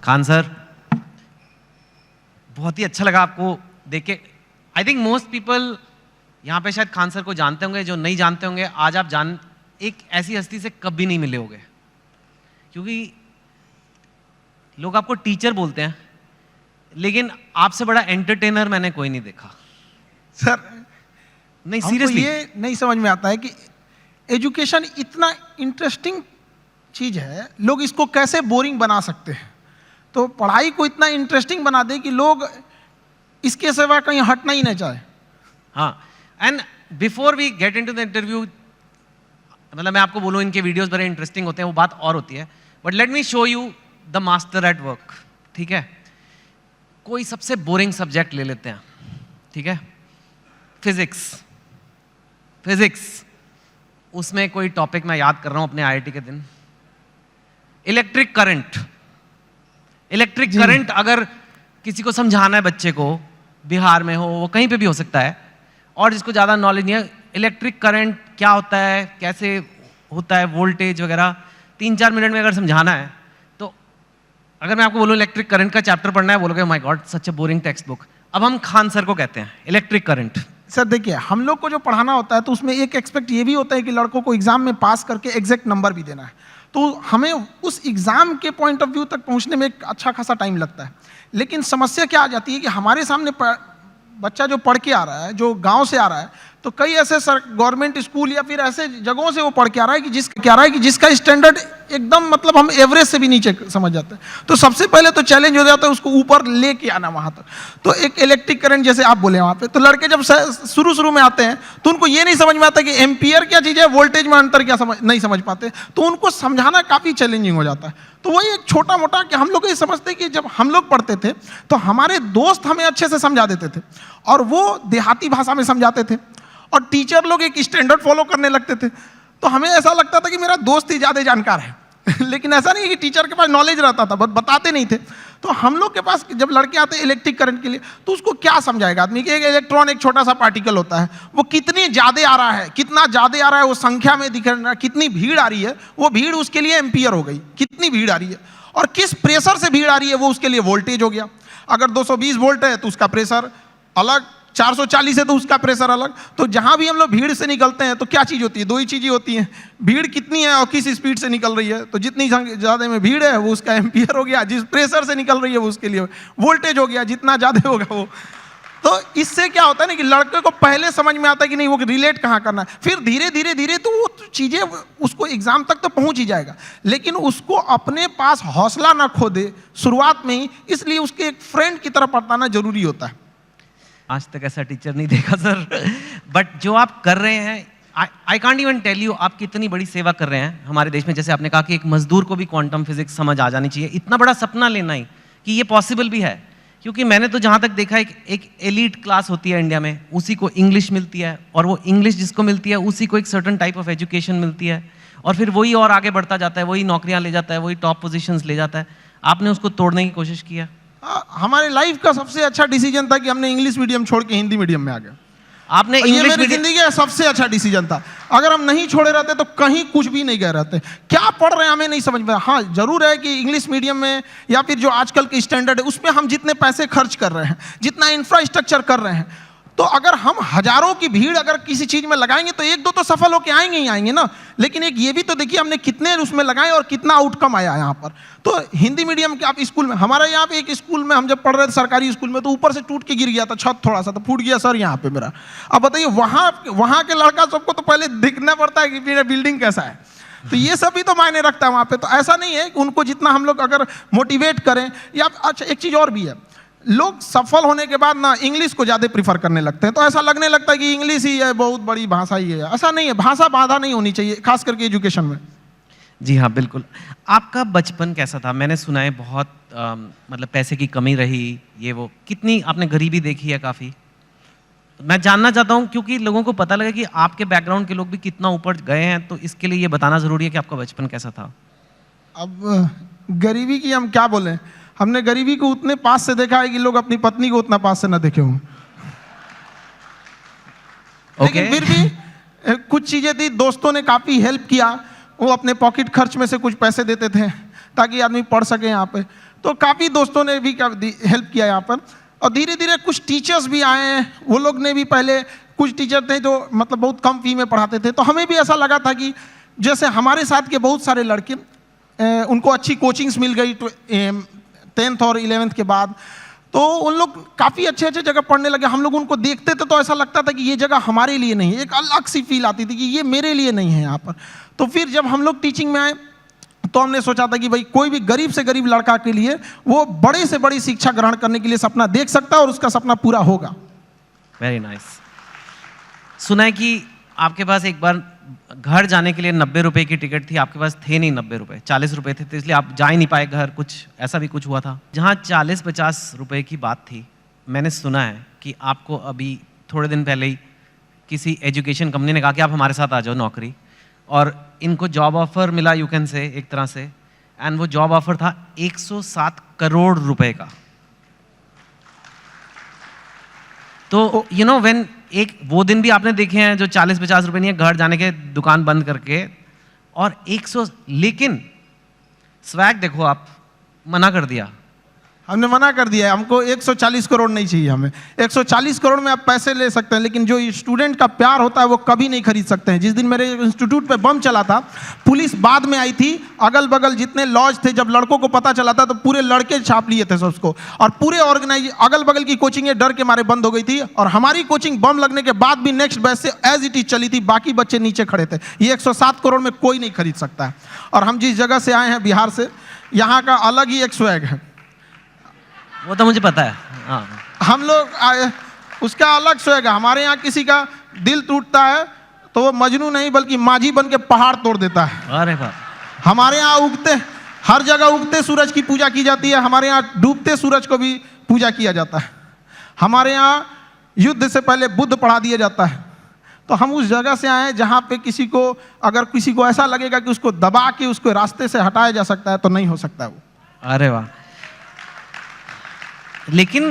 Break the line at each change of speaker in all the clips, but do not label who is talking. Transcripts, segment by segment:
Khan sir, बहुत ही अच्छा लगा आपको देख के। आई थिंक मोस्ट पीपल यहाँ पे शायद खान सर को जानते होंगे, जो नहीं जानते होंगे आज आप एक ऐसी हस्ती से कभी नहीं मिले होंगे, क्योंकि लोग आपको टीचर बोलते हैं, लेकिन आपसे बड़ा एंटरटेनर मैंने कोई नहीं देखा
सर।
नहीं सीरियसली,
ये नहीं समझ में आता है कि एजुकेशन इतना इंटरेस्टिंग चीज है, लोग इसको कैसे बोरिंग बना सकते हैं। तो पढ़ाई को इतना इंटरेस्टिंग बना दे कि लोग इसके सिवा कहीं हटना ही नहीं चाहे।
हाँ, and before we get into the interview, मतलब मैं आपको बोलूँ इनके वीडियोस बड़े इंटरेस्टिंग होते हैं, वो बात और होती है, but let me show you the master at work. ठीक है, कोई सबसे बोरिंग सब्जेक्ट ले लेते हैं, ठीक है, फिजिक्स, उसमें कोई टॉपिक मैं याद कर रहा हूं अपने आईआईटी के दिन, इलेक्ट्रिक करंट अगर किसी को समझाना है बच्चे को, बिहार में हो, वो कहीं पे भी हो सकता है, और जिसको ज़्यादा नॉलेज नहीं है, इलेक्ट्रिक करंट क्या होता है, कैसे होता है, वोल्टेज वगैरह 3-4 मिनट में अगर समझाना है, तो अगर मैं आपको बोलूँ इलेक्ट्रिक करंट का चैप्टर पढ़ना है, बोलोगे my God such a boring text book. अब हम खान सर को कहते हैं इलेक्ट्रिक करंट।
सर देखिए, हम लोग को जो पढ़ाना होता है तो उसमें एक एक्सपेक्ट ये भी होता है कि लड़कों को एग्जाम में पास करके एग्जैक्ट नंबर भी देना है, तो हमें उस एग्जाम के पॉइंट ऑफ व्यू तक पहुंचने में एक अच्छा खासा टाइम लगता है। लेकिन समस्या क्या आ जाती है कि हमारे सामने बच्चा जो पढ़ के आ रहा है, जो गांव से आ रहा है, तो कई ऐसे गवर्नमेंट स्कूल या फिर ऐसे जगहों से वो पढ़ के आ रहा है कि जिसका स्टैंडर्ड एकदम मतलब हम एवरेज से भी नीचे समझ जाते हैं। तो सबसे पहले तो चैलेंज हो जाता है उसको ऊपर लेके आना वहां तक। तो एक इलेक्ट्रिक करंट जैसे आप बोले वहां पे, तो लड़के जब शुरू में आते हैं तो उनको ये नहीं समझ में आता कि एम्पियर क्या चीज़ है, वोल्टेज में अंतर क्या नहीं समझ पाते, तो उनको समझाना काफ़ी चैलेंजिंग हो जाता है। तो वही एक छोटा मोटा कि हम लोग ये समझते कि जब हम लोग पढ़ते थे तो हमारे दोस्त हमें अच्छे से समझा देते थे, और वो देहाती भाषा में समझाते थे, और टीचर लोग एक स्टैंडर्ड फॉलो करने लगते थे। तो हमें ऐसा लगता था कि मेरा दोस्त ही ज़्यादा जानकार है लेकिन ऐसा नहीं कि टीचर के पास नॉलेज रहता था, बट बताते नहीं थे। तो हम लोग के पास जब लड़के आते हैं इलेक्ट्रिक करंट के लिए, तो उसको क्या समझाएगा आदमी कि एक इलेक्ट्रॉन एक छोटा सा पार्टिकल होता है, वो कितनी ज़्यादा आ रहा है, कितना ज़्यादा आ रहा है, वो संख्या में दिख रहा है, कितनी भीड़ आ रही है, वो भीड़ उसके लिए एम्पियर हो गई, कितनी भीड़ आ रही है, और किस प्रेशर से भीड़ आ रही है वो उसके लिए वोल्टेज हो गया। अगर 220 वोल्ट है तो उसका प्रेशर अलग, 440 है तो उसका प्रेशर अलग। तो जहां भी हम लोग भीड़ से निकलते हैं तो क्या चीज़ होती है, दो ही चीज़ें होती हैं, भीड़ कितनी है और किस स्पीड से निकल रही है। तो जितनी ज़्यादा में भीड़ है वो उसका एम्पियर हो गया, जिस प्रेशर से निकल रही है वो उसके लिए वोल्टेज हो गया, जितना ज़्यादा होगा वो। तो इससे क्या होता है ना कि लड़के को पहले समझ में आता है कि नहीं वो रिलेट कहाँ करना है, फिर धीरे धीरे तो वो चीज़ें उसको एग्जाम तक तो पहुँच ही जाएगा, लेकिन उसको अपने पास हौसला ना खो दे शुरुआत में ही, इसलिए उसके एक फ्रेंड की तरह पढ़ाना जरूरी होता है।
आज तक ऐसा टीचर नहीं देखा सर, बट जो आप कर रहे हैं, I can't even tell you आप कितनी बड़ी सेवा कर रहे हैं हमारे देश में। जैसे आपने कहा कि एक मजदूर को भी क्वांटम फिजिक्स समझ आ जानी चाहिए, इतना बड़ा सपना लेना ही कि ये पॉसिबल भी है। क्योंकि मैंने तो जहाँ तक देखा एक एलीट क्लास होती है इंडिया में, उसी को इंग्लिश मिलती है, और वो इंग्लिश जिसको मिलती है उसी को एक सर्टन टाइप ऑफ एजुकेशन मिलती है, और फिर वही और आगे बढ़ता जाता है, वही नौकरियाँ ले जाता है, वही टॉप पोजीशंस ले जाता है। आपने उसको तोड़ने की कोशिश किया।
हमारे लाइफ का सबसे अच्छा डिसीजन था कि हमने इंग्लिश मीडियम छोड़ के हिंदी मीडियम में आ गए।
आपने इंग्लिश
मेरी जिंदगी का सबसे अच्छा डिसीजन था। अगर हम नहीं छोड़े रहते तो कहीं कुछ भी नहीं गए रहते। क्या पढ़ रहे हैं हमें नहीं समझ में। हाँ जरूर है कि इंग्लिश मीडियम में या फिर जो आजकल के स्टैंडर्ड है उसमें हम जितने पैसे खर्च कर रहे हैं, जितना इंफ्रास्ट्रक्चर कर रहे हैं, तो अगर हम हजारों की भीड़ अगर किसी चीज में लगाएंगे तो एक दो तो सफल होके आएंगे ही आएंगे ना। लेकिन एक ये भी तो देखिए हमने कितने उसमें लगाए और कितना आउटकम आया यहाँ पर। तो हिंदी मीडियम के आप स्कूल में, हमारे यहाँ पे एक स्कूल में हम जब पढ़ रहे थे सरकारी स्कूल में, तो ऊपर से टूट के गिर गया था छत, थोड़ा सा तो फूट गया सर यहाँ पे मेरा। अब बताइए वहाँ के लड़का सबको तो पहले दिखना पड़ता है कि मेरा बिल्डिंग कैसा है। तो ये सब भी तो मायने रखता है वहाँ पे। तो ऐसा नहीं है कि उनको जितना हम लोग अगर मोटिवेट करें, या अच्छा एक चीज़ और भी है, लोग सफल होने के बाद ना इंग्लिश को ज़्यादा प्रीफर करने लगते हैं। तो ऐसा लगने लगता है कि इंग्लिश ही है बहुत बड़ी भाषा ही है। ऐसा नहीं है, भाषा बाधा नहीं होनी चाहिए, खास करके एजुकेशन में।
जी हाँ बिल्कुल। आपका बचपन कैसा था? मैंने सुना है बहुत मतलब पैसे की कमी रही, ये वो, कितनी आपने गरीबी देखी है काफ़ी। तो मैं जानना चाहता हूँ क्योंकि लोगों को पता लगे कि आपके बैकग्राउंड के लोग भी कितना ऊपर गए हैं, तो इसके लिए ये बताना ज़रूरी है कि आपका बचपन कैसा था।
अब गरीबी की हम क्या बोलें, हमने गरीबी को उतने पास से देखा है कि लोग अपनी पत्नी को उतना पास से ना देखे हों। लेकिन फिर भी कुछ चीजें थी, दोस्तों ने काफी हेल्प किया, वो अपने पॉकेट खर्च में से कुछ पैसे देते थे ताकि आदमी पढ़ सके यहाँ पे। तो काफ़ी दोस्तों ने भी हेल्प किया यहाँ पर। और धीरे धीरे कुछ टीचर्स भी आए हैं, वो लोग ने भी पहले, कुछ टीचर थे जो मतलब बहुत कम फी में पढ़ाते थे, तो हमें भी ऐसा लगा था कि जैसे हमारे साथ के बहुत सारे लड़के उनको अच्छी कोचिंग्स मिल गई 10th और 11th के बाद, तो उन लोग काफ़ी अच्छे अच्छे जगह पढ़ने लगे। हम लोग उनको देखते थे तो ऐसा लगता था कि ये जगह हमारे लिए नहीं है, एक अलग सी फील आती थी कि ये मेरे लिए नहीं है यहाँ पर। तो फिर जब हम लोग टीचिंग में आए तो हमने सोचा था कि भाई कोई भी गरीब से गरीब लड़का के लिए वो बड़े से बड़ी शिक्षा ग्रहण करने के लिए सपना देख सकता है और उसका सपना पूरा होगा।
Very nice. सुना है कि आपके पास एक बार घर जाने के लिए 90 रुपए की टिकट थी, आपके पास थे नहीं 90 रुपए, 40 रुपए थे, तो इसलिए आप जा ही नहीं पाए घर, कुछ ऐसा भी कुछ हुआ था। जहाँ 40-50 रुपए की बात थी, मैंने सुना है कि आपको अभी थोड़े दिन पहले ही किसी एजुकेशन कंपनी ने कहा कि आप हमारे साथ आ जाओ नौकरी, और इनको जॉब ऑफर मिला, यू कैन से, एक तरह से, एंड वो जॉब ऑफर था 107 करोड़ रुपए का। तो यू नो व्हेन, एक वो दिन भी आपने देखे हैं जो 40-50 रुपए नहीं है, घर जाने के दुकान बंद करके, और 100, लेकिन स्वैग देखो, आप मना कर दिया।
हमने मना कर दिया है, हमको 140 करोड़ नहीं चाहिए। हमें 140 करोड़ में आप पैसे ले सकते हैं, लेकिन जो स्टूडेंट का प्यार होता है वो कभी नहीं खरीद सकते हैं। जिस दिन मेरे इंस्टीट्यूट पे बम चला था, पुलिस बाद में आई थी, अगल बगल जितने लॉज थे, जब लड़कों को पता चला था तो पूरे लड़के छाप लिए थे सबको, और पूरे ऑर्गेनाइज अगल बगल की कोचिंगें डर के मारे बंद हो गई थी, और हमारी कोचिंग बम लगने के बाद भी नेक्स्ट बैच से एज इट इज चली थी, बाकी बच्चे नीचे खड़े थे। ये 107 करोड़ में कोई नहीं खरीद सकता है। और हम जिस जगह से आए हैं, बिहार से, यहाँ का अलग ही एक स्वैग है,
वो तो मुझे पता है। हाँ,
हम लोग उसका अलग स्वैग है। हमारे यहाँ किसी का दिल टूटता है तो वो मजनू नहीं बल्कि माझी बन के पहाड़ तोड़ देता है।
अरे वाह।
हमारे यहाँ हर जगह उगते सूरज की पूजा की जाती है, हमारे यहाँ डूबते सूरज को भी पूजा किया जाता है। हमारे यहाँ युद्ध से पहले बुद्ध पढ़ा दिया जाता है। तो हम उस जगह से आए हैं जहाँ पे अगर किसी को ऐसा लगेगा कि उसको दबा के उसको रास्ते से हटाया जा सकता है, तो नहीं हो सकता वो।
अरे वाह। लेकिन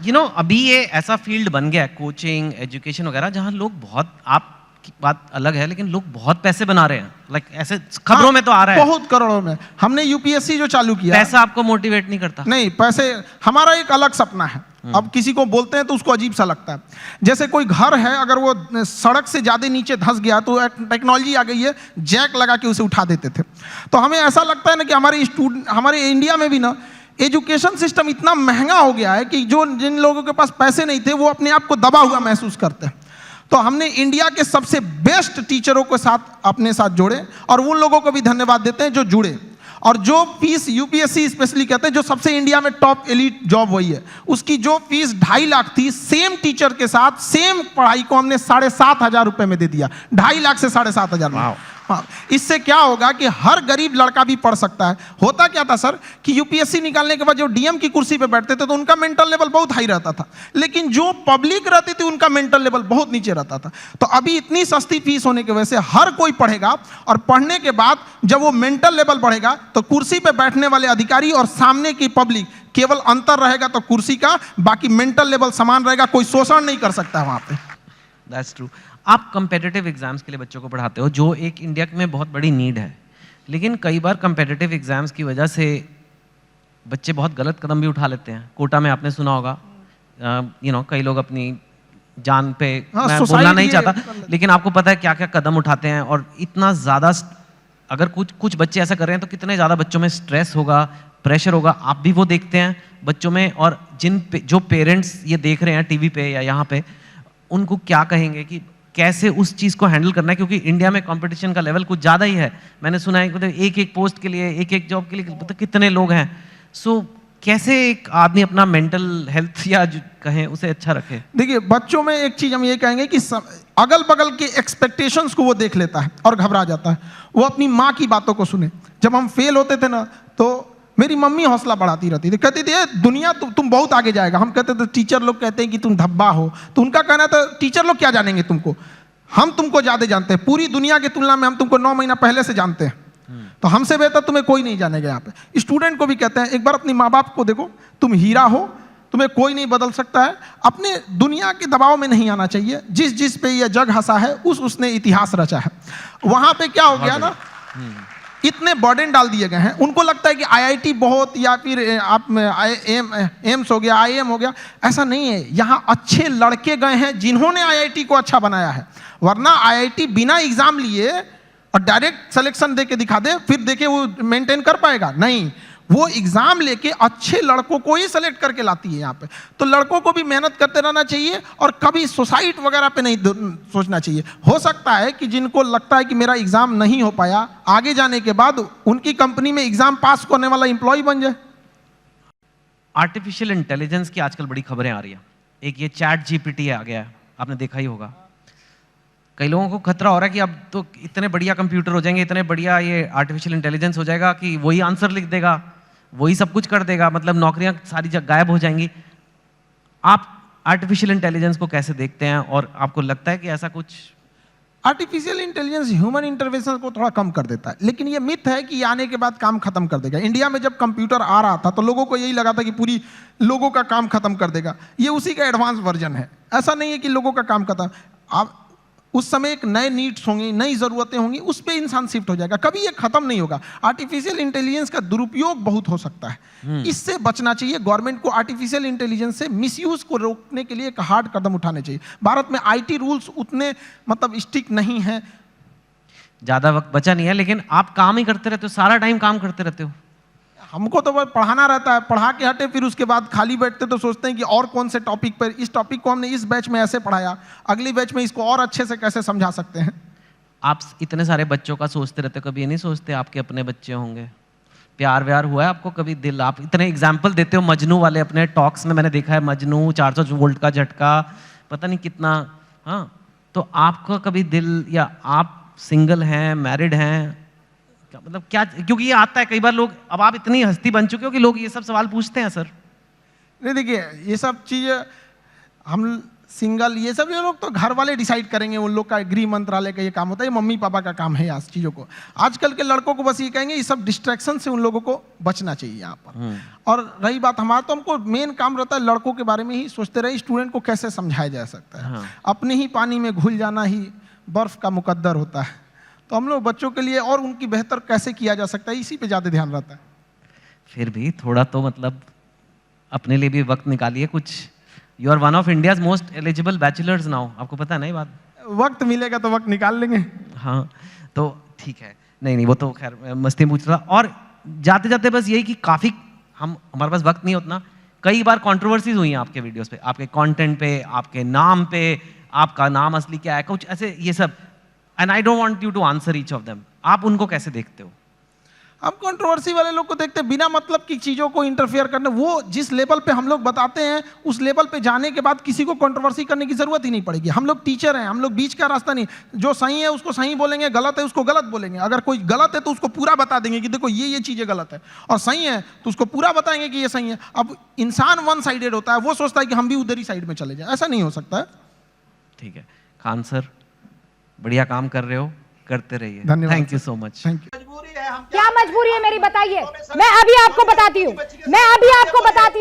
यू नो अभी ये ऐसा फील्ड बन गया है, कोचिंग, एजुकेशन वगैरह, जहाँ लोग बहुत, आपकी बात अलग है, लेकिन लोग बहुत पैसे बना रहे हैं, लाइक ऐसे खबरों में तो आ रहा है
बहुत करोड़ों में। हमने यूपीएससी जो चालू किया,
पैसा आपको मोटिवेट नहीं करता?
नहीं, पैसे हमारा एक अलग सपना है। अब किसी को बोलते हैं तो उसको अजीब सा लगता है। जैसे कोई घर है, अगर वो सड़क से ज्यादा नीचे धंस गया तो टेक्नोलॉजी आ गई है, जैक लगा के उसे उठा देते थे। तो हमें ऐसा लगता है ना कि हमारे इंडिया में भी ना एजुकेशन सिस्टम इतना महंगा हो गया है कि जिन लोगों के पास पैसे नहीं थे वो अपने आप को दबा हुआ महसूस करते हैं। तो हमने इंडिया के सबसे बेस्ट टीचरों के साथ अपने साथ जोड़े, और उन लोगों को भी धन्यवाद देते हैं जो जुड़े। और जो फीस यूपीएससी स्पेशली कहते हैं, जो सबसे इंडिया में टॉप एलीट जॉब वही है, उसकी जो फीस 2.5 लाख थी, सेम टीचर के साथ सेम पढ़ाई को हमने 7,500 रुपए में दे दिया। 2.5 लाख से 7,500 में। हाँ, इससे क्या होगा कि हर गरीब लड़का भी पढ़ सकता है। होता क्या था सर कि यूपीएससी निकालने के बाद जो डीएम की कुर्सी पे बैठते थे तो उनका मेंटल लेवल बहुत हाई रहता था, लेकिन जो पब्लिक रहती थी उनका मेंटल लेवल बहुत नीचे रहता था। तो अभी इतनी सस्ती फीस होने की वजह से हर कोई पढ़ेगा, और पढ़ने के बाद जब वो मेंटल लेवल बढ़ेगा तो कुर्सी पे बैठने वाले अधिकारी और सामने की पब्लिक, केवल अंतर रहेगा तो कुर्सी का, बाकी मेंटल लेवल समान रहेगा, कोई शोषण नहीं कर सकता वहां पे।
That's true. आप कंपेटिटिव एग्जाम्स के लिए बच्चों को पढ़ाते हो, जो एक इंडिया में बहुत बड़ी नीड है, लेकिन कई बार कंपेटिटिव एग्जाम्स की वजह से बच्चे बहुत गलत कदम भी उठा लेते हैं। कोटा में आपने सुना होगा, यू नो, कई लोग अपनी जान पे, मैं बोलना नहीं चाहता, लेकिन आपको पता है क्या क्या कदम उठाते हैं। और इतना ज़्यादा, अगर कुछ बच्चे ऐसा कर रहे हैं तो कितने ज़्यादा बच्चों में स्ट्रेस होगा, प्रेशर होगा। आप भी वो देखते हैं बच्चों में, और जो पेरेंट्स ये देख रहे हैं टीवी पे या यहाँ पे, उनको क्या कहेंगे कि कैसे उस चीज़ को हैंडल करना है? क्योंकि इंडिया में कंपटीशन का लेवल कुछ ज़्यादा ही है। मैंने सुना है मतलब एक पोस्ट के लिए, एक जॉब के लिए मतलब कितने लोग हैं। सो कैसे एक आदमी अपना मेंटल हेल्थ या कहें उसे अच्छा रखे?
देखिए, बच्चों में एक चीज़ हम ये कहेंगे कि अगल बगल के एक्सपेक्टेशंस को वो देख लेता है और घबरा जाता है। वो अपनी माँ की बातों को सुने। जब हम फेल होते थे ना, तो मेरी मम्मी हौसला बढ़ाती रहती थी, कहती थी दुनिया तुम बहुत आगे जाएगा। हम कहते थे टीचर लोग कहते हैं कि तुम धब्बा हो, तो उनका कहना था टीचर लोग क्या जानेंगे तुमको, हम तुमको ज़्यादा जानते हैं, पूरी दुनिया की तुलना में हम तुमको 9 महीना पहले से जानते हैं, तो हमसे बेहतर तुम्हें कोई नहीं जानेगा। यहाँ पे स्टूडेंट को भी कहते हैं एक बार अपनी माँ बाप को देखो, तुम हीरा हो, तुम्हें कोई नहीं बदल सकता है। अपने दुनिया के दबाव में नहीं आना चाहिए। जिस पे यह जग हंसा है उसने इतिहास रचा है। वहाँ पे क्या हो गया ना, इतने बर्डन डाल दिए गए हैं, उनको लगता है कि आईआईटी बहुत, या फिर आप एम्स हो गया, आईएम हो गया। ऐसा नहीं है, यहाँ अच्छे लड़के गए हैं जिन्होंने आईआईटी को अच्छा बनाया है। वरना आईआईटी बिना एग्जाम लिए और डायरेक्ट सिलेक्शन दे के दिखा दे, फिर देखे वो मेंटेन कर पाएगा? नहीं, वो एग्जाम लेके अच्छे लड़कों को ही सेलेक्ट करके लाती है यहाँ पे। तो लड़कों को भी मेहनत करते रहना चाहिए और कभी सुसाइड वगैरह पे नहीं सोचना चाहिए। हो सकता है कि जिनको लगता है कि मेरा एग्जाम नहीं हो पाया, आगे जाने के बाद उनकी कंपनी में एग्जाम पास करने वाला एम्प्लॉय बन जाए।
आर्टिफिशियल इंटेलिजेंस की आजकल बड़ी खबरें आ रही हैं। एक ये चैट जीपीटी आ गया है, आपने देखा ही होगा। कई लोगों को खतरा हो रहा है कि अब तो इतने बढ़िया कंप्यूटर हो जाएंगे, इतने बढ़िया ये आर्टिफिशियल इंटेलिजेंस हो जाएगा कि वही आंसर लिख देगा, वही सब कुछ कर देगा, मतलब नौकरियां सारी गायब हो जाएंगी। आप आर्टिफिशियल इंटेलिजेंस को कैसे देखते हैं और आपको लगता है कि ऐसा कुछ?
आर्टिफिशियल इंटेलिजेंस ह्यूमन इंटरवेंशन को थोड़ा कम कर देता है, लेकिन ये मिथ है कि आने के बाद काम खत्म कर देगा। इंडिया में जब कंप्यूटर आ रहा था तो लोगों को यही लगा था कि पूरी लोगों का काम खत्म कर देगा। ये उसी का एडवांस वर्जन है। ऐसा नहीं है कि लोगों का काम खत्म, आप उस समय एक नए नीड्स होंगी, नई ज़रूरतें होंगी, उस पर इंसान शिफ्ट हो जाएगा। कभी ये खत्म नहीं होगा। आर्टिफिशियल इंटेलिजेंस का दुरुपयोग बहुत हो सकता है, इससे बचना चाहिए। गवर्नमेंट को आर्टिफिशियल इंटेलिजेंस से मिसयूज को रोकने के लिए एक हार्ड कदम उठाने चाहिए। भारत में आईटी रूल्स उतने मतलब स्ट्रिक्ट नहीं है।
ज़्यादा वक्त बचा नहीं है, लेकिन आप काम ही करते रहते हो, सारा टाइम काम करते रहते हो।
हमको तो बस पढ़ाना रहता है, पढ़ा के हटे, फिर उसके बाद खाली बैठते तो सोचते हैं कि और कौन से टॉपिक पर, इस टॉपिक को हमने इस बैच में ऐसे पढ़ाया, अगली बैच में इसको और अच्छे से कैसे समझा सकते हैं।
आप इतने सारे बच्चों का सोचते रहते हो, कभी ये नहीं सोचते आपके अपने बच्चे होंगे? प्यार व्यार हुआ है आपको कभी? दिल, आप इतने एग्जाम्पल देते हो मजनू वाले अपने टॉक्स में, मैंने देखा है मजनू, 400 वोल्ट का झटका, पता नहीं कितना। हाँ, तो आपका कभी दिल, या आप सिंगल हैं, मैरिड हैं, मतलब क्या? क्योंकि ये आता है कई बार, लोग, अब आप इतनी हस्ती बन चुके हो कि लोग ये सब सवाल पूछते हैं सर।
नहीं, देखिए ये सब चीज़ें हम सिंगल, ये सब लोग तो घर वाले डिसाइड करेंगे, उन लोग का गृह मंत्रालय का ये काम होता है, ये मम्मी पापा का काम है आज चीज़ों को। आजकल के लड़कों को बस ये कहेंगे, ये सब डिस्ट्रैक्शन से उन लोगों को बचना चाहिए यहाँ पर। और रही बात हमारा, तो हमको मेन काम रहता है लड़कों के बारे में ही सोचते रहे, स्टूडेंट को कैसे समझाया जा सकता है। अपने ही पानी में घुल जाना ही बर्फ का मुकद्दर होता है। तो हम लोग बच्चों के लिए और उनकी बेहतर कैसे किया जा सकता है, इसी पे ज़्यादा ध्यान रहता है।
फिर भी थोड़ा तो मतलब अपने लिए भी वक्त निकालिए कुछ। You are one of India's most eligible bachelors now, आपको पता है ना ये बात?
वक्त मिलेगा तो वक्त निकाल लेंगे।
हाँ, तो ठीक है। नहीं, वो तो खैर मस्ती पूछ रहा। और जाते जाते बस यही कि काफ़ी हमारे पास वक्त नहीं उतना, कई बार कंट्रोवर्सीज हुई हैं आपके वीडियोस पे, आपके कंटेंट पे, आपके नाम पे, आपका नाम असली क्या है, कुछ ऐसे ये सब। And I don't want you to answer each of them. आप उनको कैसे देखते हो?
हम कंट्रोवर्सी वाले लोग को देखते हैं, बिना मतलब की चीज़ों को इंटरफेयर करने। वो जिस लेवल पे हम लोग बताते हैं, उस लेवल पे जाने के बाद किसी को कंट्रोवर्सी करने की जरूरत ही नहीं पड़ेगी। हम लोग टीचर हैं, हम लोग बीच का रास्ता नहीं। जो सही है उसको सही बोलेंगे, गलत है उसको गलत बोलेंगे। अगर कोई गलत है तो उसको पूरा बता देंगे कि देखो ये चीज़ें गलत है, और सही है तो उसको पूरा बताएंगे कि ये सही है। अब इंसान वन साइडेड होता है, वो सोचता है कि हम भी उधर ही साइड में चले जाए, ऐसा नहीं हो सकता है।
ठीक है खान सर, बढ़िया काम कर रहे हो, करते रहिए।
धन्यवाद।
Thank you so much.
Thank you.
क्या मजबूरी है मेरी, बताइए। मैं अभी आपको बताती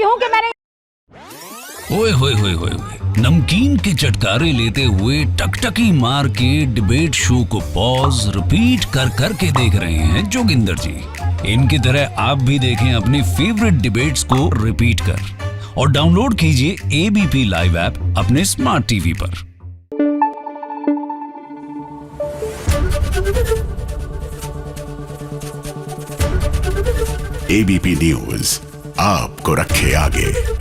हूँ कि मैंने
ओए होए होए होए, नमकीन के चटकारे लेते हुए टकटकी मार के डिबेट शो को पॉज रिपीट कर करके देख रहे हैं जोगिंदर जी। इनकी तरह आप भी देखें अपनी फेवरेट डिबेट्स को रिपीट कर, और डाउनलोड कीजिए एबीपी लाइव ऐप अपने स्मार्ट टीवी पर।
एबीपी न्यूज आपको रखे आगे।